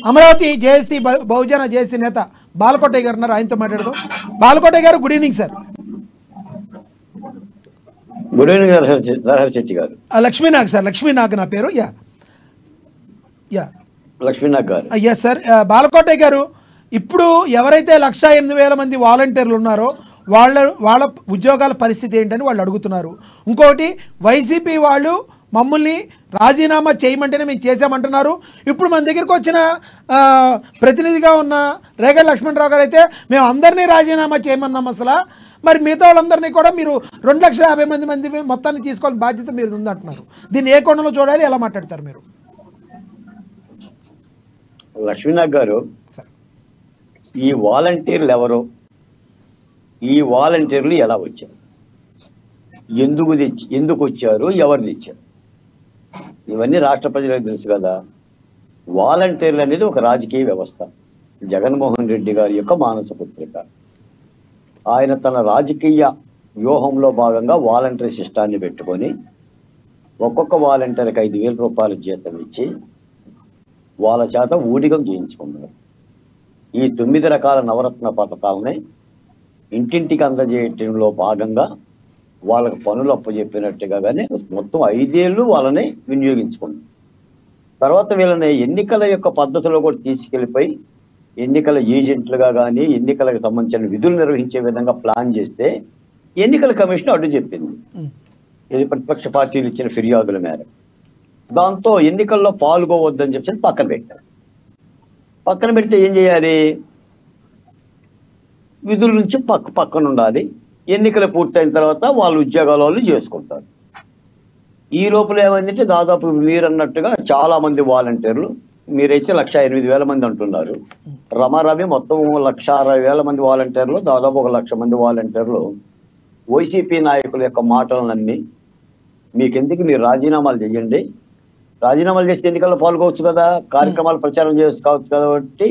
Amaravati JAC బహుజన JAC నేత బాలకోటయ్య గారు ఉన్నారు, ఆయనతో మాట్లాడదాం. బాలకోటయ్య గారు, good evening sir. Good evening Narahari Shetty గారు. లక్ష్మీనాగ్ సార్, లక్ష్మీనాగ్ నా పేరు. యా యా లక్ష్మీనాగ్ గారు. Yes sir. బాలకోటయ్య గారు, ఇప్పుడు ఎవరైతే 1,08,000 మంది వాలంటీర్లు ఉన్నారో వాళ్ళ ఉద్యోగాల పరిస్థితి ఏంటని వాళ్ళు అడుగుతున్నారు. ఇంకోటి, వైసీపీ వాళ్ళు మమ్మల్ని రాజీనామా చేయమంటేనే మేము చేసామంటున్నారు. ఇప్పుడు మన దగ్గరికి వచ్చిన ప్రతినిధిగా ఉన్న రేగడి లక్ష్మణరావు గారు అయితే మేము అందరినీ రాజీనామా చేయమన్నాం అసలు, మరి మిగతా వాళ్ళందరినీ కూడా మీరు 2,50,000 మంది మొత్తాన్ని తీసుకోవాలని బాధ్యత మీరు ఉందంటున్నారు. దీన్ని ఏ కోణంలో చూడాలి, ఎలా మాట్లాడతారు మీరు? లక్ష్మీనాగ్ గారు, ఈ వాలంటీర్లు ఎవరు, ఈ వాలంటీర్లు ఎలా వచ్చారు, ఎందుకు వచ్చారు, ఎవరు తెచ్చారు, ఇవన్నీ రాష్ట్ర ప్రజలకు తెలుసు కదా. వాలంటీర్లు అనేది ఒక రాజకీయ వ్యవస్థ. జగన్మోహన్ రెడ్డి గారి యొక్క మానస పుత్రిక. ఆయన తన రాజకీయ వ్యూహంలో భాగంగా వాలంటీర్ సిస్టాన్ని పెట్టుకొని ఒక్కొక్క వాలంటీర్కి 5,000 రూపాయల జీతం ఇచ్చి వాళ్ళ చేత ఊడిగం చేయించుకున్నారు. ఈ 9 రకాల నవరత్న పథకాలని ఇంటింటికి అందజేయటంలో భాగంగా వాళ్ళకి పనులు అప్పచెప్పినట్టుగానే మొత్తం 5 ఏళ్ళు వాళ్ళని వినియోగించుకున్నారు. తర్వాత వీళ్ళని ఎన్నికల యొక్క పద్ధతిలో కూడా తీసుకెళ్ళిపోయి ఎన్నికల ఏజెంట్లుగా కానీ ఎన్నికలకు సంబంధించిన విధులు నిర్వహించే విధంగా ప్లాన్ చేస్తే ఎన్నికల కమిషన్ అడ్డు చెప్పింది, ఇది ప్రతిపక్ష పార్టీలు ఇచ్చిన ఫిర్యాదుల మేరకు. దాంతో ఎన్నికల్లో పాల్గొవద్దని చెప్పి పక్కన పెట్టారు. పక్కన పెడితే ఏం చేయాలి, విధుల నుంచి పక్కన ఉండాలి. ఎన్నికలు పూర్తయిన తర్వాత వాళ్ళ ఉద్యోగాల వాళ్ళు చేసుకుంటారు. ఈ లోపల ఏమైందంటే దాదాపు మీరన్నట్టుగా చాలా మంది వాలంటీర్లు, మీరైతే 1,08,000 మంది అంటున్నారు, రమారమి మొత్తం 1,60,000 మంది వాలంటీర్లు, దాదాపు 1,00,000 మంది వాలంటీర్లు వైసీపీ నాయకుల యొక్క మాటలు నమ్మి మీకెందుకు, మీరు రాజీనామాలు చేయండి, రాజీనామాలు చేస్తే ఎన్నికల్లో పాల్గొవచ్చు కదా, కార్యక్రమాలు ప్రచారం చేసుకోవచ్చు కాబట్టి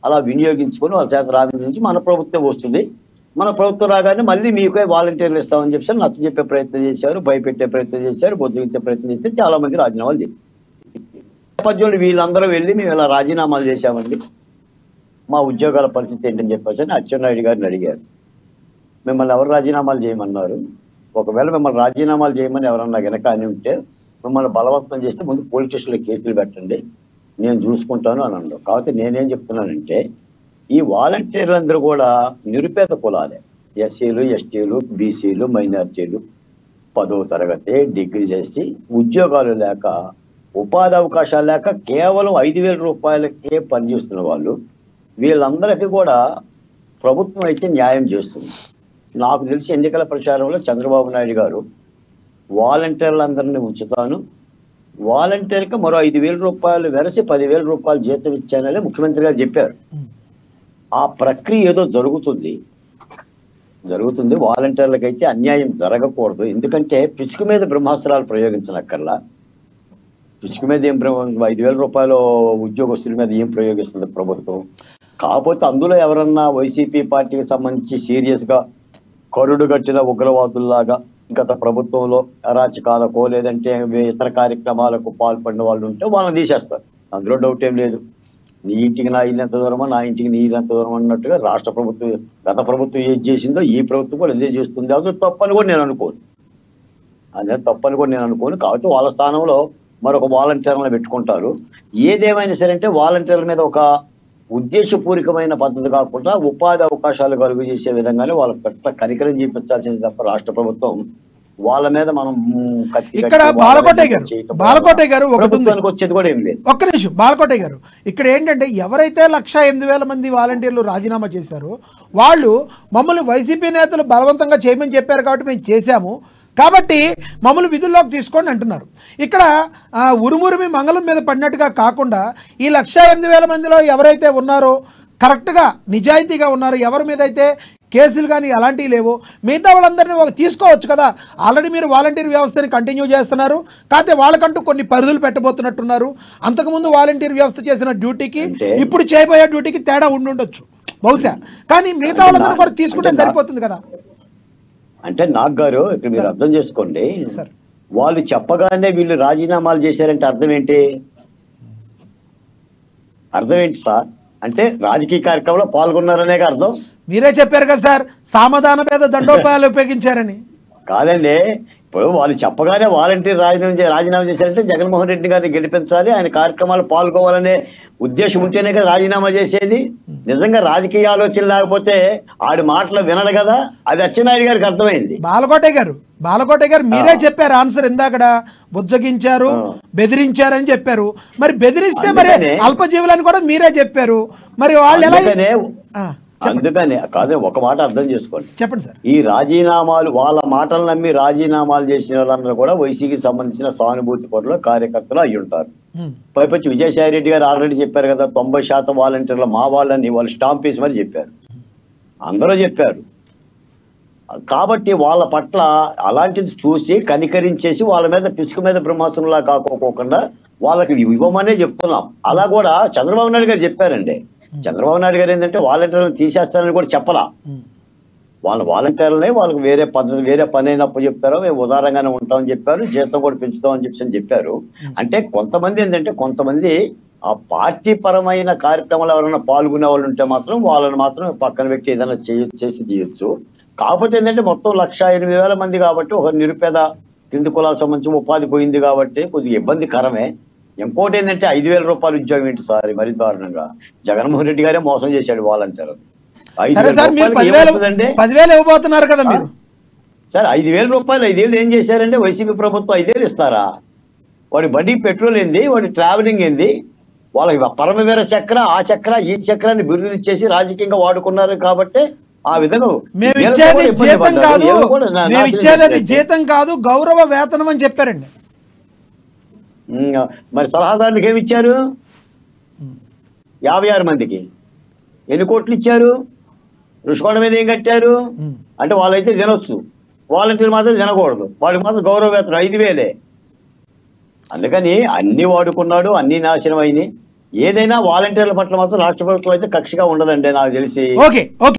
అలా వినియోగించుకొని వాళ్ళ చేత రాజీనామా మన ప్రభుత్వం వస్తుంది, మన ప్రభుత్వం రాగానే మళ్ళీ మీకే వాలంటీర్లు ఇస్తామని చెప్పి నచ్చ చెప్పే ప్రయత్నం చేశారు, భయపెట్టే ప్రయత్నం చేశారు, బొద్దుగించే ప్రయత్నం చేస్తే చాలా మంది రాజీనామాలు చేశారు. నేపథ్యంలో వీళ్ళందరూ వెళ్ళి మేము ఇలా రాజీనామాలు చేశామండి, మా ఉద్యోగాల పరిస్థితి ఏంటని చెప్పేసి అచ్చెన్నాయుడు గారిని అడిగారు. మిమ్మల్ని ఎవరు రాజీనామాలు చేయమన్నారు, ఒకవేళ మిమ్మల్ని రాజీనామాలు చేయమని ఎవరన్నా వెనక అని ఉంటే మిమ్మల్ని బలవంతం చేస్తే ముందు పోలీస్ స్టేషన్లో కేసులు పెట్టండి, నేను చూసుకుంటాను అని అన్నాడు. కాబట్టి నేనేం చెప్తున్నానంటే ఈ వాలంటీర్లందరూ కూడా నిరుపేద కులాలే, ఎస్సీలు, ఎస్టీలు, బీసీలు, మైనార్టీలు, 10వ తరగతి డిగ్రీ చేసి ఉద్యోగాలు లేక ఉపాధి అవకాశాలు లేక కేవలం 5,000 రూపాయలకే పనిచేస్తున్న వాళ్ళు, వీళ్ళందరికీ కూడా ప్రభుత్వం అయితే న్యాయం చేస్తుంది. నాకు తెలిసి ఎన్నికల ప్రచారంలో చంద్రబాబు నాయుడు గారు వాలంటీర్లందరినీ ఉంచుతాను, వాలంటీర్కి మరో 5,000 రూపాయలు వెరసి 10,000 రూపాయలు జీతం ఇచ్చానని ముఖ్యమంత్రి గారు చెప్పారు. ఆ ప్రక్రియ ఏదో జరుగుతుంది. వాలంటీర్లకైతే అన్యాయం జరగకూడదు. ఎందుకంటే పిచ్చుకు మీద బ్రహ్మాస్త్రాలు ప్రయోగించనక్కర్లా. పిచ్చుకు మీద ఏం 5,000 రూపాయలు ఉద్యోగస్తుల మీద ఏం ప్రయోగిస్తుంది ప్రభుత్వం. కాకపోతే అందులో ఎవరన్నా వైసీపీ పార్టీకి సంబంధించి సీరియస్ గా కరుడు గట్టిన ఉగ్రవాదుల్లాగా గత ప్రభుత్వంలో అరాచకాలకో లేదంటే ఇతర కార్యక్రమాలకు పాల్పడిన వాళ్ళు ఉంటే వాళ్ళని తీసేస్తారు, అందులో డౌట్ ఏం లేదు. నీ ఇంటికి నా ఇల్లు ఎంత దూరమో, నా ఇంటికి నీ ఇల్లు ఎంత దూరం అన్నట్టుగా రాష్ట్ర ప్రభుత్వం గత ప్రభుత్వం ఏది చేసిందో ఈ ప్రభుత్వం కూడా అదే చేస్తుంది. అది తప్పని కూడా నేను అనుకోను. కాబట్టి వాళ్ళ స్థానంలో మరొక వాలంటీర్లను పెట్టుకుంటారు. ఏదేమైనా సరే అంటే వాలంటీర్ల మీద ఒక ఉద్దేశపూర్వకమైన పద్ధతి కాకుండా ఉపాధి అవకాశాలు కలుగు చేసే విధంగానే వాళ్ళ పట్ల కనికరం చూపించాల్సింది తప్ప రాష్ట్ర ప్రభుత్వం వాళ్ళ మీద మనం ఇక్కడ బాలకోటయ్య గారు వచ్చేది కూడా ఏం లేదు. ఒక్క నిమిషం బాలకోటయ్య గారు, ఇక్కడ ఏంటంటే ఎవరైతే 1,08,000 మంది వాలంటీర్లు రాజీనామా చేశారో వాళ్ళు మమ్మల్ని వైసీపీ నేతలు బలవంతంగా చేయమని చెప్పారు కాబట్టి మేము చేశాము, కాబట్టి మమ్మల్ని విధుల్లోకి తీసుకోండి అంటున్నారు. ఇక్కడ ఉరుమురిమి మంగళం మీద పడినట్టుగా కాకుండా ఈ 1,08,000 మందిలో ఎవరైతే ఉన్నారో కరెక్ట్గా నిజాయితీగా ఉన్నారో, ఎవరి మీద అయితే కేసులు కానీ అలాంటివి లేవో మిగతా వాళ్ళందరినీ తీసుకోవచ్చు కదా. ఆల్రెడీ మీరు వాలంటీర్ వ్యవస్థని కంటిన్యూ చేస్తున్నారు, కాకపోతే వాళ్ళకంటూ కొన్ని పరిధులు పెట్టబోతున్నట్టున్నారు. అంతకుముందు వాలంటీర్ వ్యవస్థ చేసిన డ్యూటీకి ఇప్పుడు చేయబోయే డ్యూటీకి తేడా ఉండొచ్చు బహుశా, కానీ మిగతా వాళ్ళందరూ కూడా తీసుకుంటే సరిపోతుంది కదా. అంటే నాగ్ గారు ఇక్కడ మీరు అర్థం చేసుకోండి, వాళ్ళు చెప్పగానే వీళ్ళు రాజీనామాలు చేశారంటే అర్థం ఏంటి? అర్థం ఏంటి సార్? అంటే రాజకీయ కార్యక్రమంలో పాల్గొన్నారనే అర్థం. మీరే చెప్పారు కదా సార్, సామధాన పేద దండోపాయాలు ఉపయోగించారని. కాదండి, ఇప్పుడు వాళ్ళు చెప్పగానే వాలంటీర్ రాజీనామా చేశారంటే జగన్మోహన్ రెడ్డి గారిని గెలిపించాలి, ఆయన కార్యక్రమాలు పాల్గొవాలనే ఉద్దేశం ఉంటేనే కదా రాజీనామా చేసేది. నిజంగా రాజకీయ ఆలోచన లేకపోతే ఆడి మాటలు వినడు కదా, అది అచ్చెన్నాయుడు గారికి అర్థమైంది. బాలకోట గారు మీరే చెప్పారు ఆన్సర్ ఇందాకడ, బుజ్జగించారు, బెదిరించారని చెప్పారు. మరి బెదిరిస్తే మరి అల్పజీవులని కూడా మీరే చెప్పారు. మరి వాళ్ళు ఎలా? అందుకనే కాదు, ఒక మాట అర్థం చేసుకోండి. చెప్పండి సార్. ఈ రాజీనామాలు, వాళ్ళ మాటలు నమ్మి రాజీనామాలు చేసిన వాళ్ళందరూ కూడా వైసీకి సంబంధించిన సానుభూతి పనులు కార్యకర్తలు అయి ఉంటారు. పైపచ్చి విజయసాయి రెడ్డి గారు ఆల్రెడీ చెప్పారు కదా, 90% వాలంటీర్లు మా వాళ్ళని వాళ్ళు స్టాంప్ వేసి మరి చెప్పారు, అందరూ చెప్పారు. కాబట్టి వాళ్ళ పట్ల అలాంటిది చూసి కనికరించేసి వాళ్ళ మీద పిసుకు మీద బ్రహ్మాస్త్రంలా కాకోకుండా వాళ్ళకి ఇవ్వమనే చెప్తున్నాం. అలా కూడా చంద్రబాబు నాయుడు గారు చెప్పారండి. చంద్రబాబు నాయుడు గారు ఏంటంటే వాలంటీర్లను తీసేస్తారని కూడా చెప్పలా. వాళ్ళ వాలంటీర్లనే వాళ్ళకి వేరే పద్ధతి, వేరే పని అయినప్పుడు చెప్పారు, మేము ఉదారంగానే ఉంటామని చెప్పారు, జీతం కూడా పెంచుతామని చెప్పారు. అంటే కొంతమంది ఏంటంటే, కొంతమంది ఆ పార్టీ పరమైన కార్యక్రమాలు ఎవరైనా పాల్గొనే వాళ్ళు ఉంటే మాత్రం వాళ్ళని మాత్రం పక్కన పెట్టి ఏదైనా చేయొచ్చు. కాకపోతే ఏంటంటే మొత్తం 1,08,000 మంది కాబట్టి ఒక నిరుపేద కింది కులాలకు సంబంధించి ఉపాధి పోయింది కాబట్టి కొద్దిగా ఇబ్బందికరమే. ఇంకోటి ఏంటంటే 5,000 రూపాయలు ఉద్యోగం ఏంటి సార్, మరీ దారుణంగా జగన్మోహన్ రెడ్డి గారే మోసం చేశాడు వాలంటీర్. 10,000 ఇవ్వబోతున్నారు కదా మీరు సార్. 5,000 రూపాయలు 5 ఏళ్ళు ఏం చేశారంటే వైసీపీ ప్రభుత్వం 5 ఏళ్ళు ఇస్తారా? వాడి బడ్డీ పెట్రోల్ ఏంది, వాడి ట్రావెలింగ్ ఏంది, వాళ్ళకి పరమవీర చక్ర, ఆ చక్ర, ఈ చక్రాన్ని బిరుదులు ఇచ్చేసి రాజకీయంగా వాడుకున్నారు. కాబట్టి ఆ విధంగా మేము ఇచ్చేది జీతం కాదు, మేము ఇచ్చేది జీతం కాదు, గౌరవ వేతనం అని చెప్పారండి. మరి సలహాదారులకు ఏమి ఇచ్చారు? 56 మందికి ఎన్ని కోట్లు ఇచ్చారు? రుషికొండ మీద ఏం కట్టారు? అంటే వాళ్ళైతే తినొచ్చు, వాలంటీర్ మాత్రం తినకూడదు, వాళ్ళకి మాత్రం గౌరవ వేతనం 5,000. అందుకని అన్ని వాడుకున్నాడు, అన్ని నాశనం అయినాయి. ఏదైనా వాలంటీర్ల పట్ల మాత్రం రాష్ట్ర ప్రభుత్వం అయితే కక్షగా ఉండదండి నాకు తెలిసి. ఓకే.